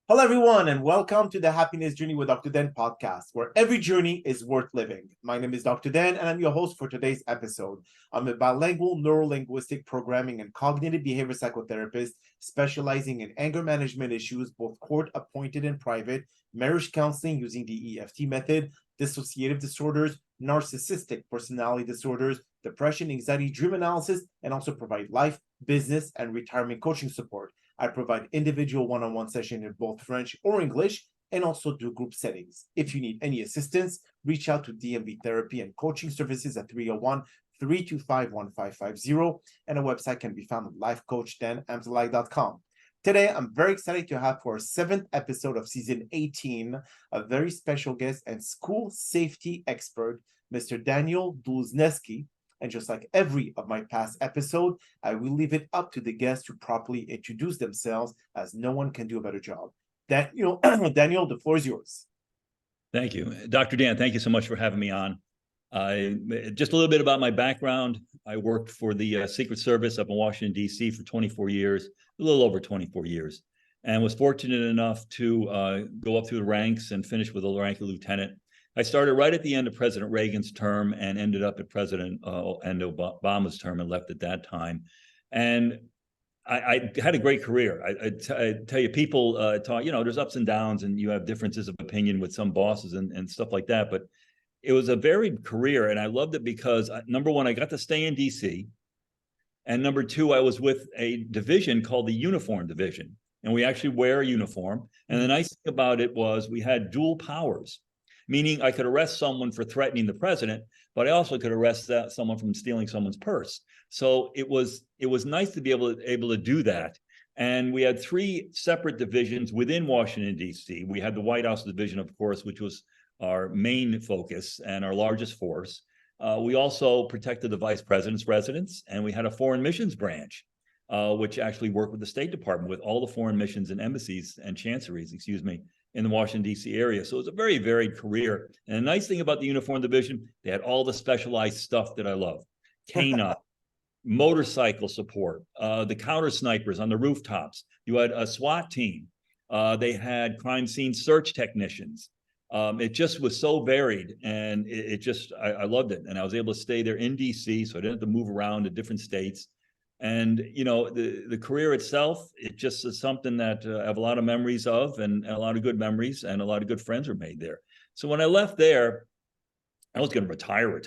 Hello, everyone, and welcome to the Happiness Journey with Dr. Dan podcast, where every journey is worth living. My name is Dr. Dan, and I'm your host for today's episode. I'm a bilingual neuro-linguistic programming and cognitive behavior psychotherapist specializing in anger management issues, both court-appointed and private, marriage counseling using the EFT method, dissociative disorders, narcissistic personality disorders, depression, anxiety, dream analysis, and also provide life, business, and retirement coaching support. I provide individual one-on-one sessions in both French or English, and also do group settings. If you need any assistance, reach out to DMV Therapy and Coaching Services at 301-325-1550, and a website can be found at lifecoachddanamzallag.com. Today, I'm very excited to have for our 7th episode of season 18, a very special guest and school safety expert, Mr. Dluzneski. And just like every of my past episode, I will leave it up to the guests to properly introduce themselves, as no one can do a better job. Daniel, the floor is yours. Thank you. Dr. Dan, thank you so much for having me on. Just a little bit about my background. I worked for the Secret Service up in Washington, D.C. for 24 years, a little over 24 years, and was fortunate enough to go up through the ranks and finish with the rank of lieutenant. I started right at the end of President Reagan's term and ended up at President Obama's term and left at that time. And I had a great career. I tell you, people talk, there's ups and downs and you have differences of opinion with some bosses and stuff like that. But it was a varied career. And I loved it because, number one, I got to stay in D.C. And number two, I was with a division called the Uniform Division. And we actually wear a uniform. And the nice thing about it was we had dual powers, meaning I could arrest someone for threatening the president, but I also could arrest someone from stealing someone's purse. So it was nice to be able to do that. And we had 3 separate divisions within Washington, D.C. We had the White House Division, of course, which was our main focus and our largest force. We also protected the vice president's residence, and we had a foreign missions branch, which actually worked with the State Department, with all the foreign missions and embassies and chancelleries, in the Washington, D.C. area. So it was a very varied career. And the nice thing about the Uniform Division, they had all the specialized stuff that I love. Canine, motorcycle support, the counter snipers on the rooftops. You had a SWAT team. They had crime scene search technicians. It just was so varied, and I loved it. And I was able to stay there in D.C., so I didn't have to move around to different states. And, the career itself, it just is something that I have a lot of memories of, and a lot of good memories, and a lot of good friends were made there. So when I left there, I was going to retire,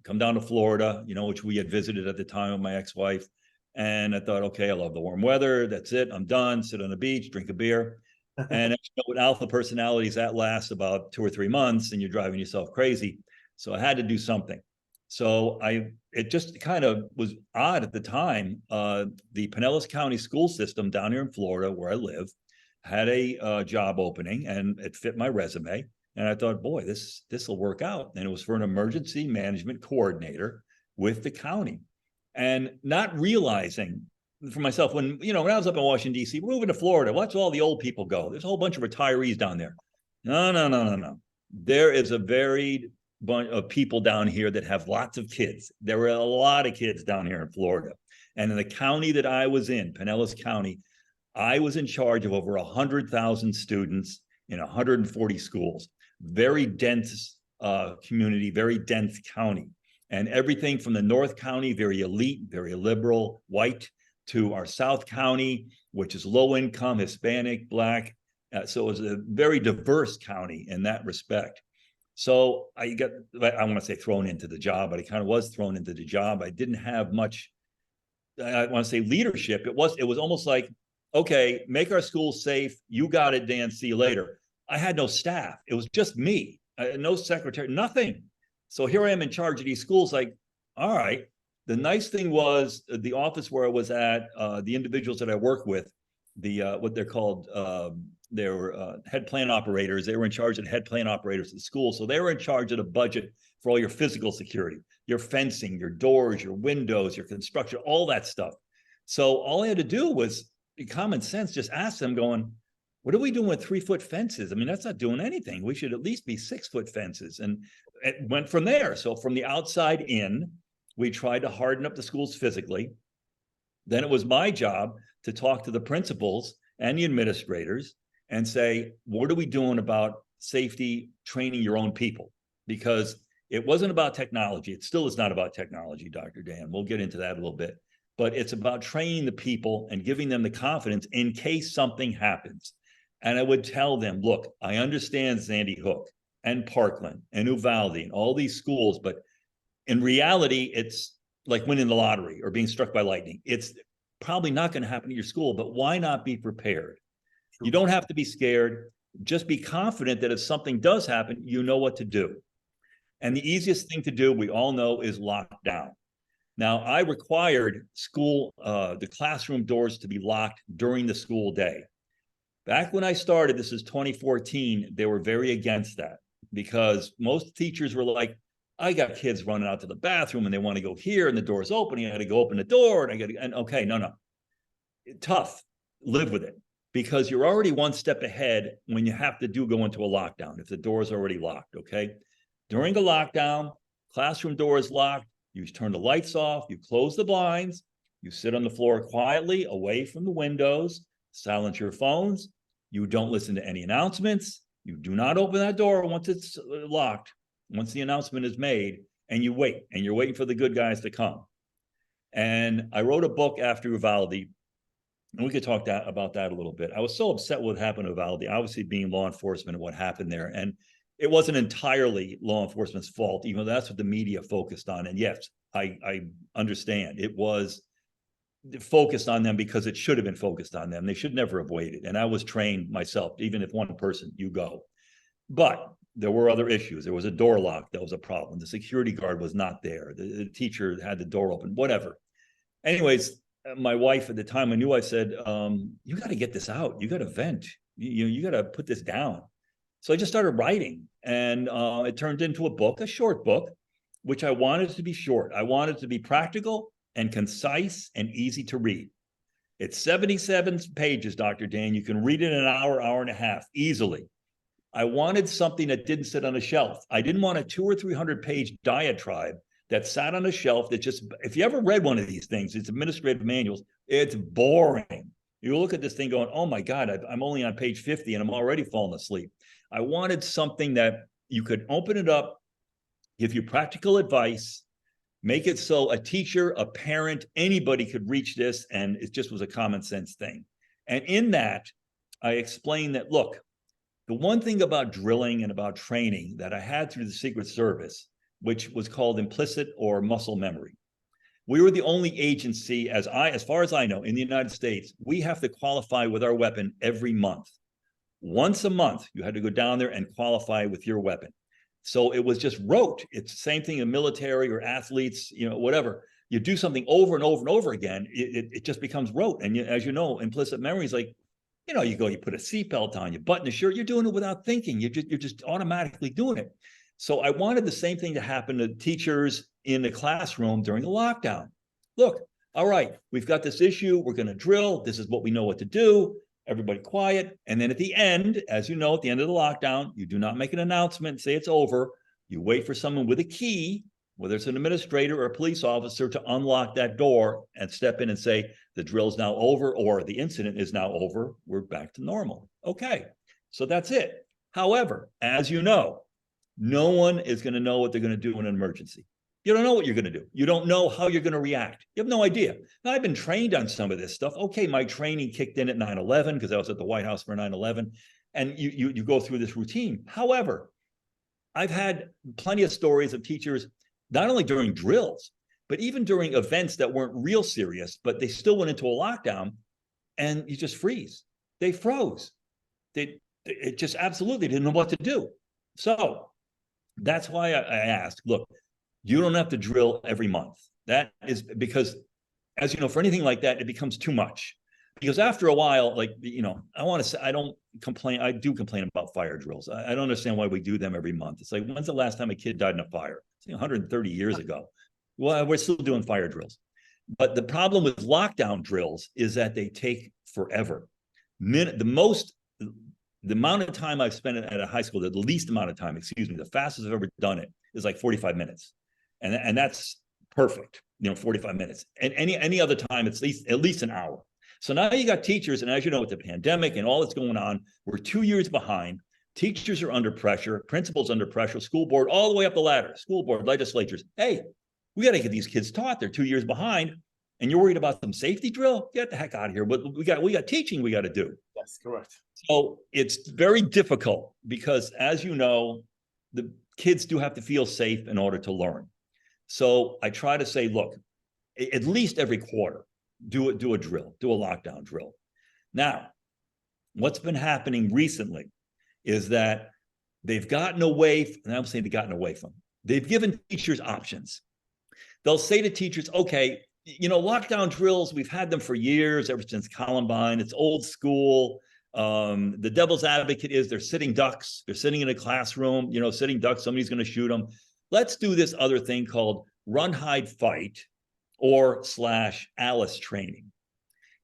come down to Florida, which we had visited at the time with my ex-wife. And I thought, okay, I love the warm weather. That's it. I'm done. Sit on the beach, drink a beer. And with alpha personalities, that lasts about 2 or 3 months, and you're driving yourself crazy. So I had to do something. So it just kind of was odd at the time. The Pinellas County School system down here in Florida, where I live, had a job opening, and it fit my resume. And I thought, boy, this will work out. And it was for an emergency management coordinator with the county. And not realizing for myself, when I was up in Washington, D.C., we're moving to Florida. Watch all the old people go. There's a whole bunch of retirees down there. No. There is a varied bunch of people down here that have lots of kids. There were a lot of kids down here in Florida. And in the county that I was in, Pinellas County, I was in charge of over 100,000 students in 140 schools. Very dense community, very dense county. And everything from the North County, very elite, very liberal, white, to our South County, which is low income, Hispanic, Black. So it was a very diverse county in that respect. So I want to say thrown into the job, but I kind of was thrown into the job. I didn't have much, I want to say leadership. It was almost like, okay, make our schools safe. You got it, Dan, see you later. I had no staff. It was just me, no secretary, nothing. So here I am in charge of these schools, like, all right. The nice thing was the office where I was at, the individuals that I work with, what they're called, they were head plan operators. They were in charge of the head plan operators of the school. So they were in charge of the budget for all your physical security, your fencing, your doors, your windows, your construction, all that stuff. So all I had to do was, common sense, just ask them going, what are we doing with 3-foot fences? I mean, that's not doing anything. We should at least be 6-foot fences. And it went from there. So from the outside in, we tried to harden up the schools physically. Then it was my job to talk to the principals and the administrators and say, what are we doing about safety, training your own people? Because it wasn't about technology. It still is not about technology, Dr. Dan. We'll get into that a little bit. But it's about training the people and giving them the confidence in case something happens. And I would tell them, look, I understand Sandy Hook and Parkland and Uvalde and all these schools, but in reality, it's like winning the lottery or being struck by lightning. It's probably not going to happen at your school, but why not be prepared? True. You don't have to be scared. Just be confident that if something does happen, you know what to do. And the easiest thing to do, we all know, is lock down. Now, I required the classroom doors to be locked during the school day. Back when I started, this is 2014, they were very against that because most teachers were like, I got kids running out to the bathroom and they want to go here and the door's open. I got to go open the door and okay, no. Tough. Live with it because you're already one step ahead when you have to go into a lockdown if the door's already locked, okay? During a lockdown, classroom door is locked. You turn the lights off. You close the blinds. You sit on the floor quietly away from the windows. Silence your phones. You don't listen to any announcements. You do not open that door once it's locked, once the announcement is made, and you wait. And you're waiting for the good guys to come. And I wrote a book after Uvalde, and we could talk about that a little bit. I was so upset with what happened to Uvalde, obviously being law enforcement and what happened there. And it wasn't entirely law enforcement's fault, even though that's what the media focused on. And yes, I understand. It was focused on them because it should have been focused on them. They should never have waited. And I was trained myself, even if one person, you go. But there were other issues. There was a door lock. That was a problem. The security guard was not there. The teacher had the door open, whatever. Anyways, my wife at the time, I knew, I said, you got to get this out. You got to vent. You got to put this down. So I just started writing, and it turned into a book, a short book, which I wanted to be short. I wanted it to be practical and concise and easy to read. It's 77 pages, Dr. Dan. You can read it in an hour, hour and a half, easily. I wanted something that didn't sit on a shelf. I didn't want a 200 or 300 page diatribe that sat on a shelf that just, if you ever read one of these things, it's administrative manuals, it's boring. You look at this thing going, oh my God, I'm only on page 50 and I'm already falling asleep. I wanted something that you could open it up, give you practical advice, make it so a teacher, a parent, anybody could reach this, and it just was a common sense thing. And in that, I explained that, look, the one thing about drilling and about training that I had through the Secret Service, which was called implicit or muscle memory. We were the only agency, as far as I know, in the United States, we have to qualify with our weapon every month. Once a month, you had to go down there and qualify with your weapon. So it was just rote. It's the same thing in military or athletes, whatever. You do something over and over and over again, it just becomes rote. And as you know, implicit memory is like, you put a seatbelt on, you button a shirt, you're doing it without thinking. You're just automatically doing it. So I wanted the same thing to happen to teachers in the classroom during the lockdown. Look, all right, we've got this issue. We're going to drill. This is what we know what to do. Everybody quiet. And then at the end, as you know, at the end of the lockdown, you do not make an announcement, say it's over. You wait for someone with a key, whether it's an administrator or a police officer, to unlock that door and step in and say, the drill's now over, or the incident is now over. We're back to normal. Okay, so that's it. However, as you know, no one is going to know what they're going to do in an emergency. You don't know what you're going to do. You don't know how you're going to react. You have no idea. Now, I've been trained on some of this stuff. Okay, my training kicked in at 9/11 because I was at the White House for 9/11, and you go through this routine. However, I've had plenty of stories of teachers, not only during drills, but even during events that weren't real serious, but they still went into a lockdown, and you just freeze. They froze. It just absolutely didn't know what to do. So that's why I asked, look, you don't have to drill every month. That is because, as you know, for anything like that, it becomes too much. Because after a while, I want to say, I don't complain. I do complain about fire drills. I don't understand why we do them every month. It's like, when's the last time a kid died in a fire? It's 130 years ago. Well, we're still doing fire drills. But the problem with lockdown drills is that they take forever. The amount of time I've spent at a high school, the least amount of time, the fastest I've ever done it is like 45 minutes. And that's perfect, 45 minutes. And any other time, it's at least an hour. So now you got teachers, and as you know, with the pandemic and all that's going on, we're 2 years behind. Teachers are under pressure, principals under pressure, school board, all the way up the ladder, school board, legislatures. Hey, we got to get these kids taught. They're 2 years behind, and you're worried about some safety drill? Get the heck out of here. But we got teaching we got to do. Yes, correct. So it's very difficult because, as you know, the kids do have to feel safe in order to learn. So I try to say, look, at least every quarter, do a drill, do a lockdown drill. Now, what's been happening recently is that they've gotten away, and I'm saying they've gotten away from, they've given teachers options. They'll say to teachers, okay, lockdown drills, we've had them for years, ever since Columbine. It's old school. The devil's advocate is they're sitting ducks. They're sitting in a classroom, sitting ducks. Somebody's going to shoot them. Let's do this other thing called run, hide, fight, or / Alice training.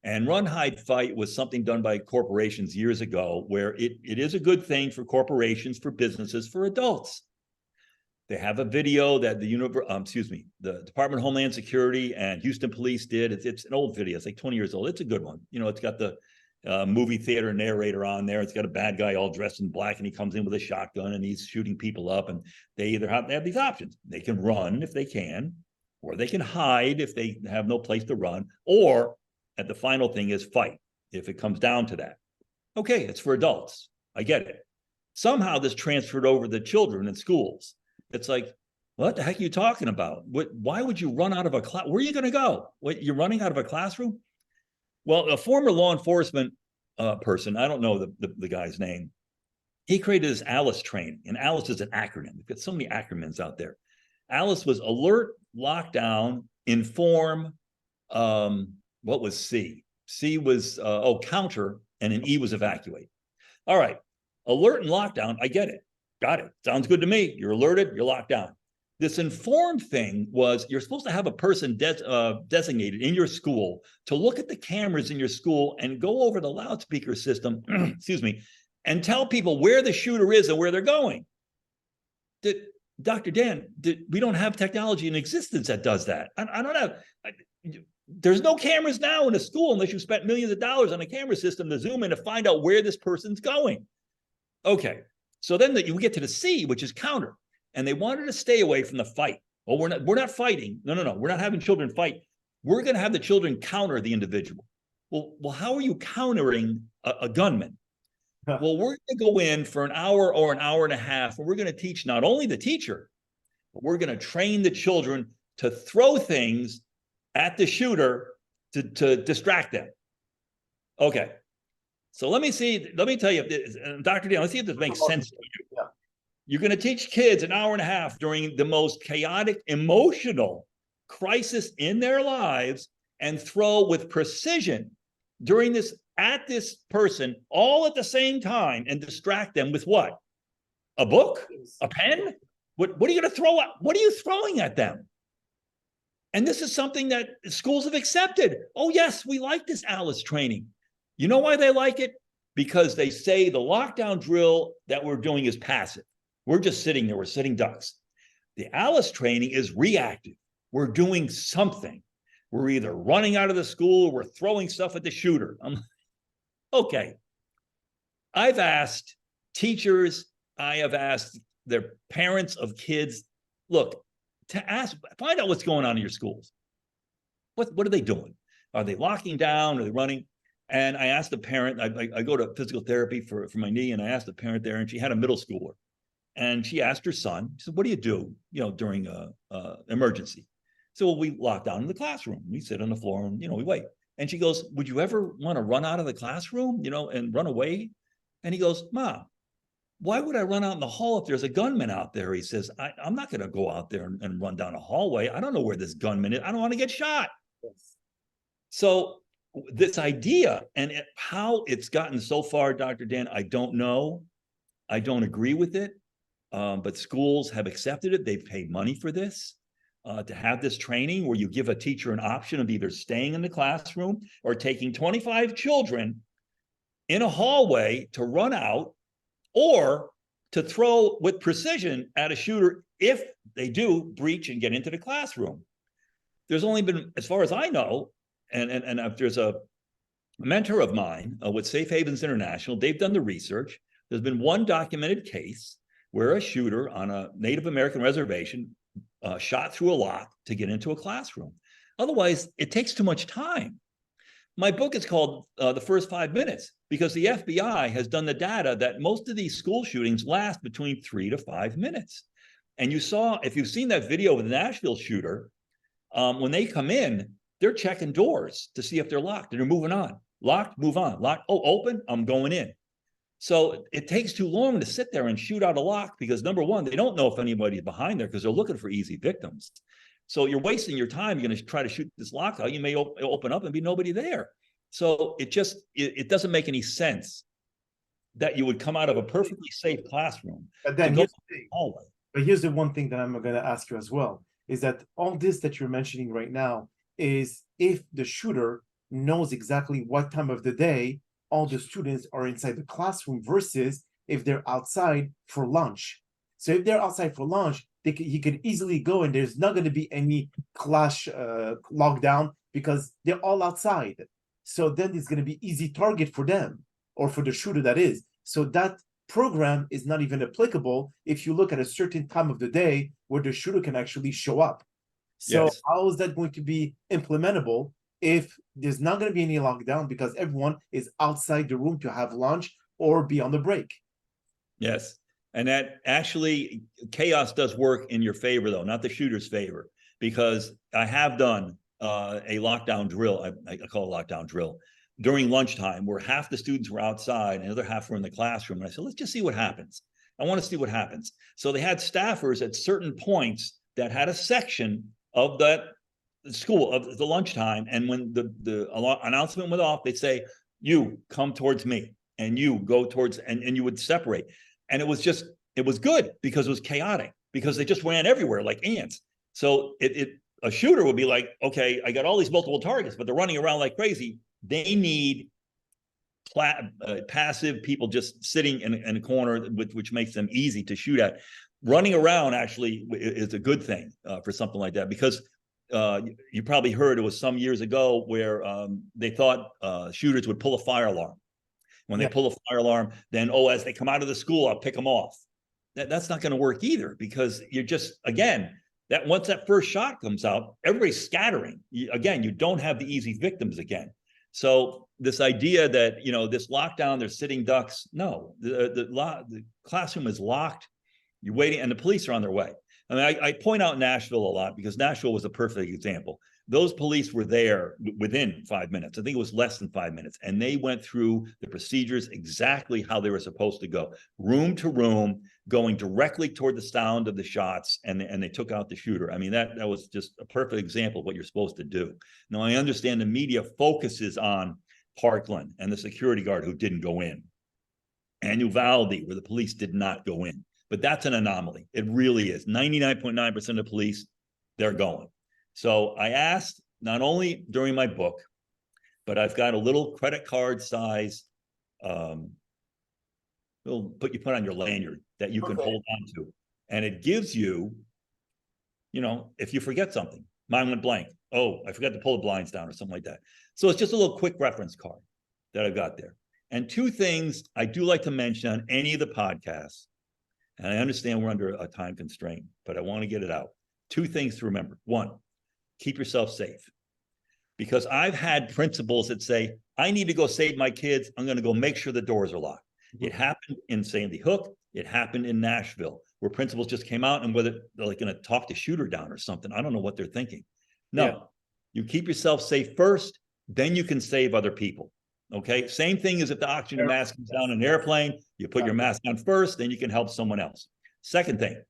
And run, hide, fight was something done by corporations years ago, where it is a good thing for corporations, for businesses, for adults. They have a video that the Department of Homeland Security and Houston Police did. It's an old video. It's like 20 years old. It's a good one. It's got the movie theater narrator on there. It's got a bad guy all dressed in black, and he comes in with a shotgun and he's shooting people up. And they have these options. They can run if they can, or they can hide if they have no place to run, or at the final thing is fight if it comes down to that. Okay, it's for adults. I get it. Somehow this transferred over to children in schools. It's like, what the heck are you talking about? Why would you run out of a class? Where are you going to go? You're running out of a classroom? Well, a former law enforcement person, I don't know the guy's name, he created this ALICE training, and ALICE is an acronym. We've got so many acronyms out there. ALICE was alert, lockdown, inform. What was C? C was counter, and an E was evacuate. All right, alert and lockdown, I get it. Got it. Sounds good to me. You're alerted, you're locked down. This informed thing was you're supposed to have a person designated in your school to look at the cameras in your school and go over the loudspeaker system, excuse me, and tell people where the shooter is and where they're going. Dr. Dan, we don't have technology in existence that does that. I don't have, there's no cameras now in a school unless you spent millions of dollars on a camera system to zoom in to find out where this person's going. Okay, so then you get to the C, which is counter. And they wanted to stay away from the fight. Well, we're not fighting. No. We're not having children fight. We're going to have the children counter the individual. Well, how are you countering a gunman? Well, we're going to go in for an hour or an hour and a half, and we're going to teach not only the teacher, but we're going to train the children to throw things at the shooter to distract them. Okay. So let me tell you, Dr. Dan, let's see if this makes sense to you. Yeah. You're going to teach kids an hour and a half during the most chaotic, emotional crisis in their lives and throw with precision during this at this person all at the same time and distract them with what? A book? A pen? What are you going to throw at? What are you throwing at them? And this is something that schools have accepted. Oh, yes, we like this ALICE training. You know why they like it? Because they say the lockdown drill that we're doing is passive. We're just sitting there. We're sitting ducks. The ALICE training is reactive. We're doing something. We're either running out of the school or we're throwing stuff at the shooter. Okay. I've asked teachers, I have asked their parents of kids, look, find out what's going on in your schools. What are they doing? Are they locking down? Are they running? And I asked the parent, I go to physical therapy for my knee, and I asked the parent there, and she had a middle schooler. And she asked her son, she said, what do you do, during a emergency? So, well, we lock down in the classroom. We sit on the floor and, we wait. And she goes, would you ever want to run out of the classroom, and run away? And he goes, Mom, why would I run out in the hall if there's a gunman out there? He says, I'm not going to go out there and run down a hallway. I don't know where this gunman is. I don't want to get shot. Yes. So this idea and how it's gotten so far, Dr. Dan, I don't know. I don't agree with it. But schools have accepted it. They've paid money for this, to have this training where you give a teacher an option of either staying in the classroom or taking 25 children in a hallway to run out or to throw with precision at a shooter if they do breach and get into the classroom. There's only been, as far as I know, and if there's a A mentor of mine with Safe Havens International, they've done the research. There's been one documented case where a shooter on a Native American reservation shot through a lock to get into a classroom. Otherwise, it takes too much time. My book is called The First 5 Minutes because the FBI has done the data that most of these school shootings last between 3 to 5 minutes. And you saw, if you've seen that video of the Nashville shooter, when they come in, they're checking doors to see if they're locked and they're moving on. Locked, move on. Locked, oh, open, I'm going in. So it takes too long to sit there and shoot out a lock because number one, they don't know if anybody's behind there because they're looking for easy victims. So you're wasting your time. You're going to try to shoot this lock out. You may open up and be nobody there. So it doesn't make any sense that you would come out of a perfectly safe classroom. But then here's the one thing that I'm going to ask you as well, is that all this that you're mentioning right now is if the shooter knows exactly what time of the day all the students are inside the classroom versus if they're outside for lunch. So if they're outside for lunch, he could easily go and there's not going to be any clash lockdown because they're all outside. So then it's going to be easy target for them or for the shooter that is. So that program is not even applicable if you look at a certain time of the day where the shooter can actually show up. So yes. How is that going to be implementable if there's not going to be any lockdown because everyone is outside the room to have lunch or be on the break? Yes. And that actually, chaos does work in your favor, though, not the shooter's favor, because I have done a lockdown drill. I call it a lockdown drill during lunchtime where half the students were outside and the other half were in the classroom. And I said, let's just see what happens. I want to see what happens. So they had staffers at certain points that had a section of that school of the lunchtime. And when the announcement went off, they'd say, you come towards me and you go towards, and you would separate. And it was good because it was chaotic because they just ran everywhere like ants. So a shooter would be like, okay, I got all these multiple targets, but they're running around like crazy. They need passive people just sitting in a corner, which makes them easy to shoot at. Running around actually is a good thing for something like that because you probably heard it was some years ago where they thought shooters would pull a fire alarm. When they pull a fire alarm, then, as they come out of the school, I'll pick them off. That's not going to work either because you're just, again, that once that first shot comes out, everybody's scattering. You don't have the easy victims again. So this idea that, this lockdown, they're sitting ducks. No, the classroom is locked. You're waiting and the police are on their way. I mean, I point out Nashville a lot because Nashville was a perfect example. Those police were there within 5 minutes. I think it was less than 5 minutes. And they went through the procedures exactly how they were supposed to go, room to room, going directly toward the sound of the shots. And they took out the shooter. I mean, that was just a perfect example of what you're supposed to do. Now, I understand the media focuses on Parkland and the security guard who didn't go in, and Uvalde, where the police did not go in. But that's an anomaly. It really is. 99.9% of police, they're going. So I asked, not only during my book, but I've got a little credit card size, you put on your lanyard that you can hold on to. And it gives you, if you forget something, mine went blank. Oh, I forgot to pull the blinds down or something like that. So it's just a little quick reference card that I've got there. And two things I do like to mention on any of the podcasts, and I understand we're under a time constraint, but I want to get it out. Two things to remember. One, keep yourself safe. Because I've had principals that say, I need to go save my kids. I'm going to go make sure the doors are locked. It happened in Sandy Hook. It happened in Nashville, where principals just came out and whether they're like going to talk the shooter down or something. I don't know what they're thinking. No, You keep yourself safe first, then you can save other people. Okay. Same thing as if the oxygen mask comes down in an airplane, you put your mask on first, then you can help someone else. Second thing,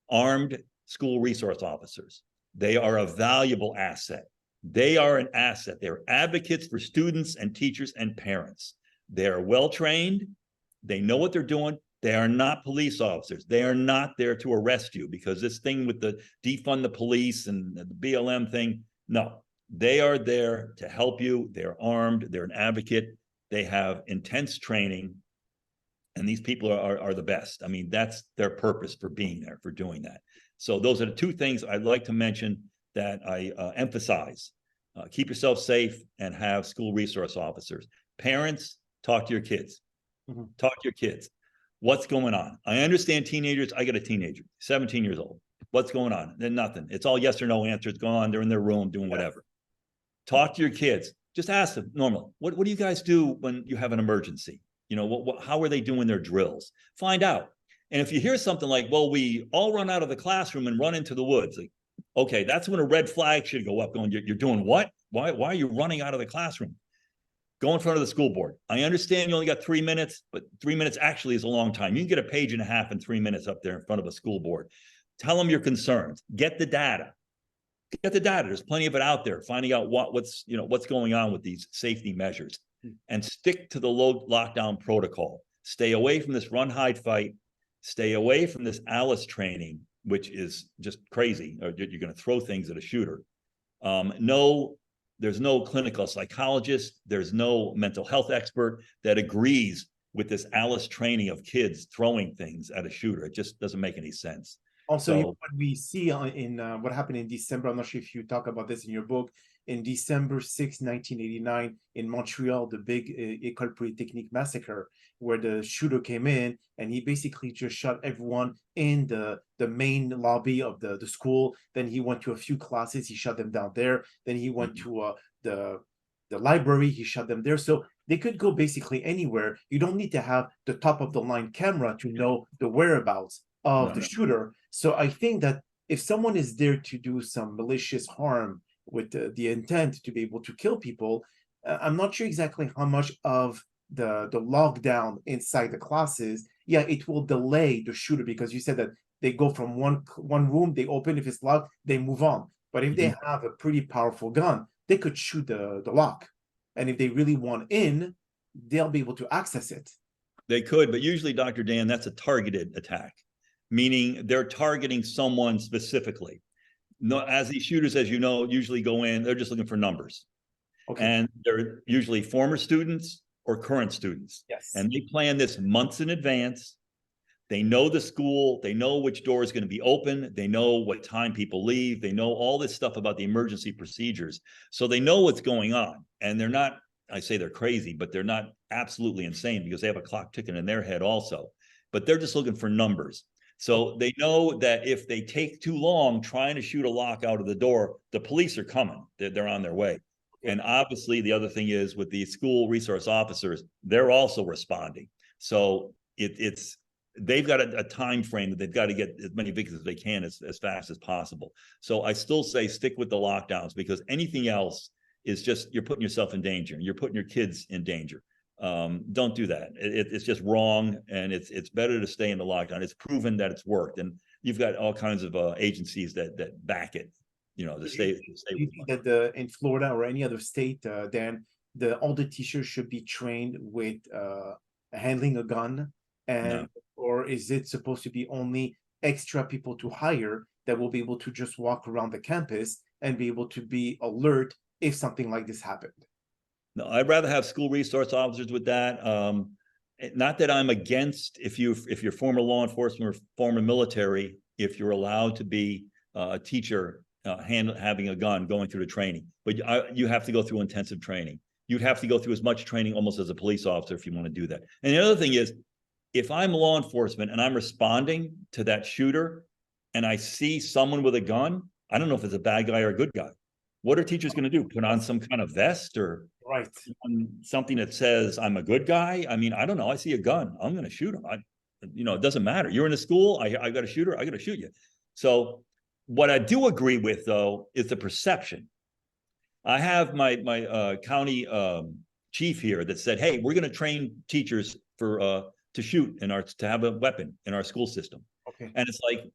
armed school resource officers. They are a valuable asset. They are an asset. They're advocates for students and teachers and parents. They are well-trained. They know what they're doing. They are not police officers. They are not there to arrest you because this thing with the defund the police and the BLM thing, no. They are there to help you. They're armed. They're an advocate. They have intense training. And these people are the best. I mean, that's their purpose for being there, for doing that. So those are the two things I'd like to mention that I emphasize Keep yourself safe and have school resource officers. Parents, talk to your kids. Talk to your kids. What's going on? I understand teenagers. I got a teenager, 17 years old. What's going on? Then nothing. It's all yes or no answers going on. They're in their room doing whatever. Talk to your kids. Just ask them normally, what do you guys do when you have an emergency? You know, how are they doing their drills? Find out. And if you hear something like, well, we all run out of the classroom and run into the woods. Like, okay, that's when a red flag should go up going, you're doing what? Why are you running out of the classroom? Go in front of the school board. I understand you only got 3 minutes, but 3 minutes actually is a long time. You can get a page and a half in 3 minutes up there in front of a school board. Tell them your concerns. Get the data. Get the data. There's plenty of it out there. Finding out what's going on with these safety measures, and stick to the lockdown protocol. Stay away from this run, hide, fight. Stay away from this Alice training, which is just crazy. Or you're going to throw things at a shooter. There's no clinical psychologist. There's no mental health expert that agrees with this Alice training of kids throwing things at a shooter. It just doesn't make any sense. Also, what we see in what happened in December, I'm not sure if you talk about this in your book, in December 6, 1989, in Montreal, the big École Polytechnique massacre, where the shooter came in and he basically just shot everyone in the main lobby of the school. Then he went to a few classes, he shot them down there. Then he went to the library, he shot them there. So they could go basically anywhere. You don't need to have the top of the line camera to know the whereabouts of the shooter. So I think that if someone is there to do some malicious harm with the intent to be able to kill people, I'm not sure exactly how much of the lockdown inside the classes. Yeah, it will delay the shooter, because you said that they go from one room, they open, if it's locked, they move on. But if they have a pretty powerful gun, they could shoot the lock. And if they really want in, they'll be able to access it. They could, but usually, Dr. Dan, that's a targeted attack, meaning they're targeting someone specifically. No, as these shooters, as you know, usually go in, they're just looking for numbers. Okay. And they're usually former students or current students. Yes. And they plan this months in advance. They know the school, they know which door is going to be open, they know what time people leave, they know all this stuff about the emergency procedures. So they know what's going on. And they're not, I say they're crazy, but they're not absolutely insane, because they have a clock ticking in their head also. But they're just looking for numbers. So they know that if they take too long trying to shoot a lock out of the door, the police are coming. They're on their way. And obviously, the other thing is with the school resource officers, they're also responding. So they've got a time frame that they've got to get as many victims as they can as fast as possible. So I still say stick with the lockdowns, because anything else is just, you're putting yourself in danger, and you're putting your kids in danger. Don't do that. It's just wrong, and it's better to stay in the lockdown. It's proven that it's worked, and you've got all kinds of agencies that back it. To stay. Do you think that in Florida or any other state, then all the teachers should be trained with handling a gun, or is it supposed to be only extra people to hire that will be able to just walk around the campus and be able to be alert if something like this happened? No, I'd rather have school resource officers with that. Not that I'm against if you're former law enforcement or former military, if you're allowed to be a teacher having a gun, going through the training, but you have to go through intensive training. You'd have to go through as much training almost as a police officer if you want to do that. And the other thing is, if I'm law enforcement and I'm responding to that shooter and I see someone with a gun, I don't know if it's a bad guy or a good guy. What are teachers going to do? Put on some kind of vest or something that says I'm a good guy? I mean, I don't know. I see a gun, I'm going to shoot him. It doesn't matter. You're in a school, I got a shooter, I got to shoot you. So what I do agree with, though, is the perception. I have my county chief here that said, hey, we're going to train teachers to shoot to have a weapon in our school system. Okay. And it's like,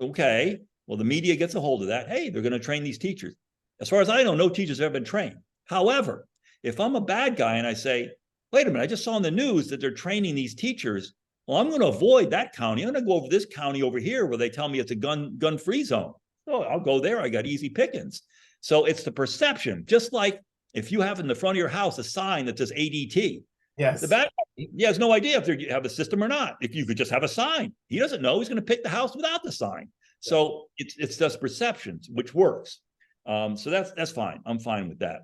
okay, well, the media gets a hold of that. Hey, they're going to train these teachers. As far as I know, no teachers have ever been trained. However, if I'm a bad guy and I say, wait a minute, I just saw in the news that they're training these teachers, well, I'm going to avoid that county. I'm going to go over this county over here where they tell me it's a gun-free zone. So I'll go there. I got easy pickings. So it's the perception. Just like if you have in the front of your house a sign that says ADT. Yes. The bad guy, he has no idea if they have a system or not. If you could just have a sign, he doesn't know. He's going to pick the house without the sign. So it's just perceptions, which works. So that's fine. I'm fine with that.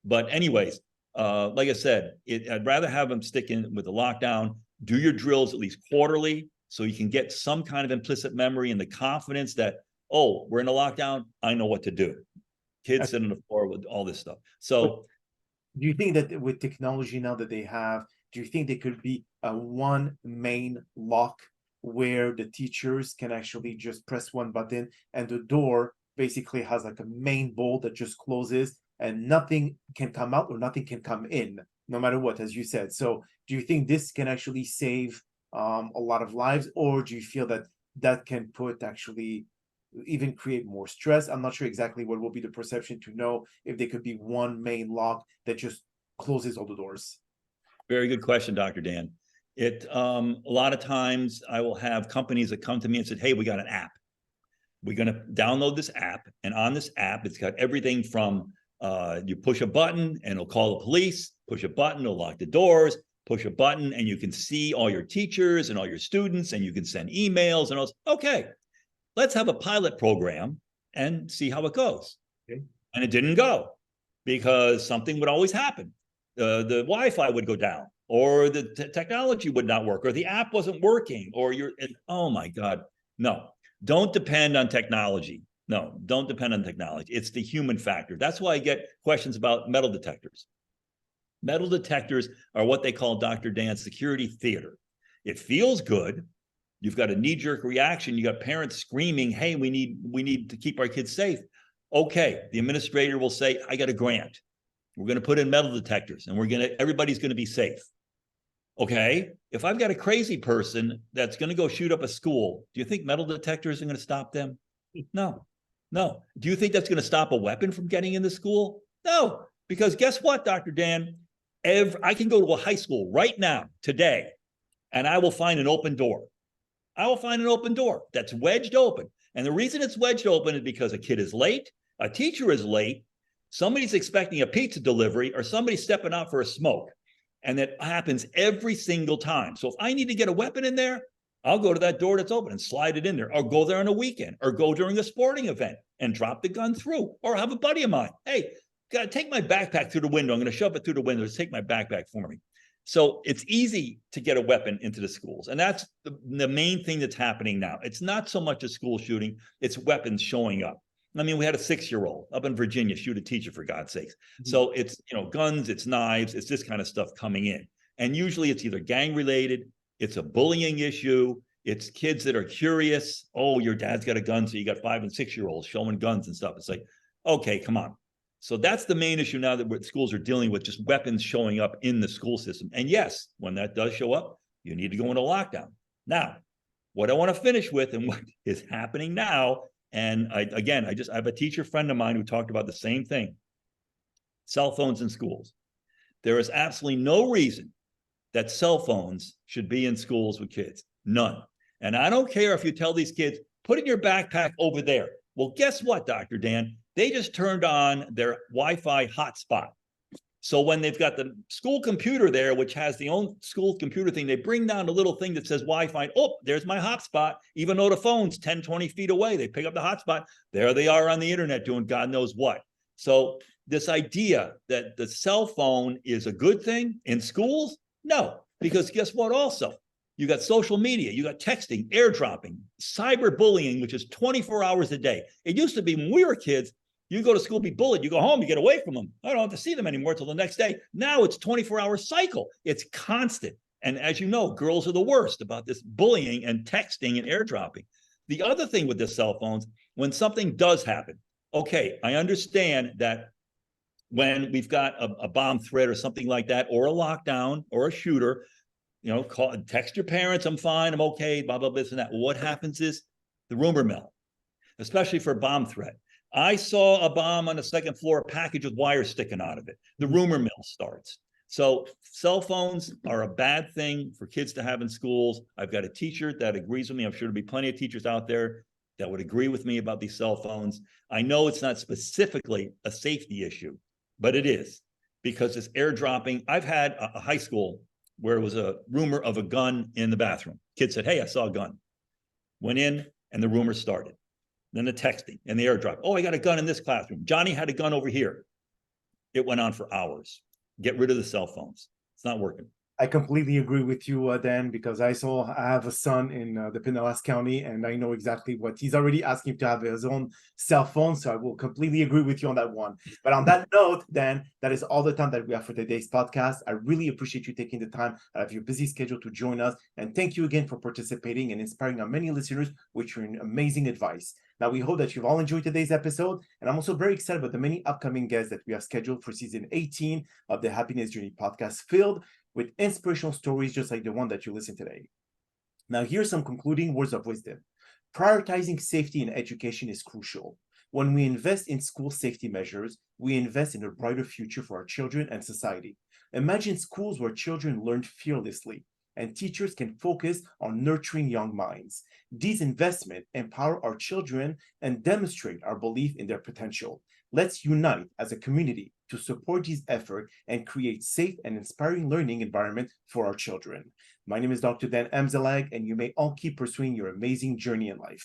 But anyways, like I said, I'd rather have them stick in with the lockdown. Do your drills at least quarterly so you can get some kind of implicit memory and the confidence that, oh, we're in a lockdown. I know what to do. Kids sitting on the floor with all this stuff. So do you think that with technology now that they have, do you think there could be a one main lock where the teachers can actually just press one button and the door basically has like a main bolt that just closes and nothing can come out or nothing can come in, no matter what, as you said? So do you think this can actually save a lot of lives, or do you feel that that can put actually even create more stress? I'm not sure exactly what will be the perception to know if there could be one main lock that just closes all the doors. very good question, Dr. Dan. A lot of times I will have companies that come to me and said, hey, we got an app. We're going to download this app. And on this app, it's got everything from you push a button and it'll call the police, push a button, it'll lock the doors, push a button, and you can see all your teachers and all your students, and you can send emails and all. Okay, let's have a pilot program and see how it goes. Okay. And it didn't go because something would always happen. The Wi-Fi would go down, or the technology would not work, or the app wasn't working, or oh my God, no. Don't depend on technology. No, don't depend on technology. It's the human factor. That's why I get questions about metal detectors. Metal detectors are what they call, Dr. Dan, security theater. It feels good. You've got a knee-jerk reaction. You got parents screaming, hey, we need to keep our kids safe. Okay, the administrator will say, I got a grant. We're going to put in metal detectors and everybody's going to be safe. Okay, if I've got a crazy person that's going to go shoot up a school, do you think metal detectors are going to stop them? No. Do you think that's going to stop a weapon from getting in the school? No, because guess what, Dr. Dan? I can go to a high school right now, today, and I will find an open door. I will find an open door that's wedged open. And the reason it's wedged open is because a kid is late, a teacher is late, somebody's expecting a pizza delivery, or somebody's stepping out for a smoke. And that happens every single time. So if I need to get a weapon in there, I'll go to that door that's open and slide it in there, or go there on a weekend, or go during a sporting event and drop the gun through, or have a buddy of mine. Hey, gotta take my backpack through the window. I'm going to shove it through the window. Just take my backpack for me. So it's easy to get a weapon into the schools. And that's the main thing that's happening now. It's not so much a school shooting, it's weapons showing up. I mean, we had a 6-year-old up in Virginia shoot a teacher, for God's sakes. So it's, guns, it's knives, it's this kind of stuff coming in. And usually it's either gang related, it's a bullying issue, it's kids that are curious. Oh, your dad's got a gun, so you got 5- and 6-year-olds showing guns and stuff. It's like, okay, come on. So that's the main issue now that schools are dealing with, just weapons showing up in the school system. And yes, when that does show up, you need to go into lockdown. Now, what I want to finish with, and what is happening now, and I have a teacher friend of mine who talked about the same thing: cell phones in schools. There is absolutely no reason that cell phones should be in schools with kids. None. And I don't care if you tell these kids, put in your backpack over there. Well, guess what, Dr. Dan? They just turned on their Wi-Fi hotspot. So when they've got the school computer there, which has the own school computer thing, they bring down the little thing that says Wi-Fi. Oh, there's my hotspot. Even though the phone's 10, 20 feet away, they pick up the hotspot. There they are on the internet doing God knows what. So this idea that the cell phone is a good thing in schools? No, because guess what also? You got social media, you got texting, airdropping, cyberbullying, which is 24 hours a day. It used to be when we were kids, you go to school, be bullied, you go home, you get away from them. I don't have to see them anymore until the next day. Now it's 24-hour cycle. It's constant. And as you know, girls are the worst about this bullying and texting and airdropping. The other thing with the cell phones, when something does happen, okay, I understand that when we've got a bomb threat or something like that, or a lockdown or a shooter, text your parents, I'm fine, I'm okay, blah, blah, this and that. What happens is the rumor mill, especially for a bomb threat. I saw a bomb on the second floor, a package with wires sticking out of it. The rumor mill starts. So cell phones are a bad thing for kids to have in schools. I've got a teacher that agrees with me. I'm sure there'll be plenty of teachers out there that would agree with me about these cell phones. I know it's not specifically a safety issue, but it is, because it's airdropping. I've had a high school where it was a rumor of a gun in the bathroom. Kid said, hey, I saw a gun. Went in and the rumor started. then the texting and the airdrop. Oh, I got a gun in this classroom. Johnny had a gun over here. It went on for hours. Get rid of the cell phones. It's not working. I completely agree with you, Dan, because I have a son in the Pinellas County, and I know exactly what he's already asking to have his own cell phone. So I will completely agree with you on that one. But on that note, Dan, that is all the time that we have for today's podcast. I really appreciate you taking the time out of your busy schedule to join us. And thank you again for participating and inspiring our many listeners with your amazing advice. Now, we hope that you've all enjoyed today's episode. And I'm also very excited about the many upcoming guests that we have scheduled for season 18 of the Happiness Journey podcast, filled with inspirational stories just like the one that you listened today. Now, here's some concluding words of wisdom. Prioritizing safety in education is crucial. When we invest in school safety measures, we invest in a brighter future for our children and society. Imagine schools where children learn fearlessly and teachers can focus on nurturing young minds. These investments empower our children and demonstrate our belief in their potential. Let's unite as a community to support these efforts and create safe and inspiring learning environment for our children. My name is Dr. Dan Amzallag, and you may all keep pursuing your amazing journey in life.